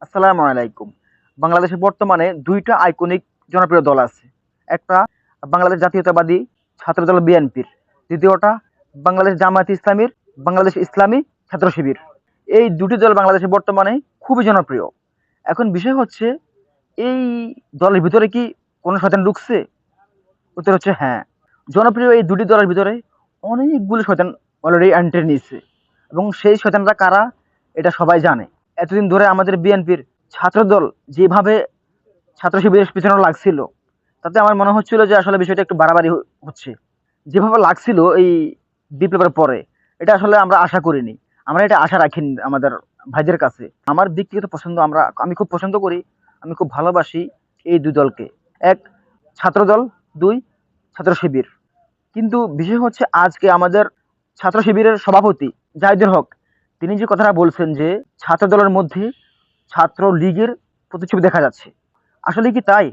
আসসালামু আলাইকুম। বাংলাদেশে বর্তমানে ২ টা আইকনিক জনপ্রিয় দল আছে। একটা বাংলাদেশ জাতীয়তাবাদী ছাত্রদল বিএনপির, দ্বিতীয়টা বাংলাদেশ জামায়াতে ইসলামীর বাংলাদেশ ইসলামী ছাত্র শিবির। এই ২ টি দল বাংলাদেশে বর্তমানে খুবই জনপ্রিয়। এখন বিষয় হচ্ছে এই দলের ভিতরে কি কোন শয়তান ঢুকছে? উত্তর হচ্ছে হ্যাঁ। জনপ্রিয় এই ২ টি দলের ভিতরে অনেকগুলো শয়তান অলরেডি এন্ট্রি নিয়েছে এবং সেই শয়তানরা কারা এটা সবাই জানে। এতদিন ধরে আমাদের বিএনপির ছাত্রদল যেভাবে ছাত্র শিবিরের পিছনে লাগছিল, তাতে আমার মনে হচ্ছিল যে আসলে বিষয়টা একটু বাড়াবাড়ি হচ্ছে। যেভাবে লাগছিল এই বিপ্লবের পরে, এটা আসলে আমরা আশা করিনি। আমরা এটা আশা রাখিনি আমাদের ভাইদের কাছে। আমার ব্যক্তিগত পছন্দ, আমি খুব পছন্দ করি, আমি খুব ভালোবাসি এই ২ দলকে। ১ ছাত্রদল, ২ ছাত্র শিবির। কিন্তু বিষয় হচ্ছে আজকে আমাদের ছাত্র শিবিরের সভাপতি জাহিদুল হক, তিনি যে কথাটা বলছেন যে ছাত্র দলের মধ্যে ছাত্র লীগের প্রতিচ্ছবি দেখা যাচ্ছে। আসলে কি তাই?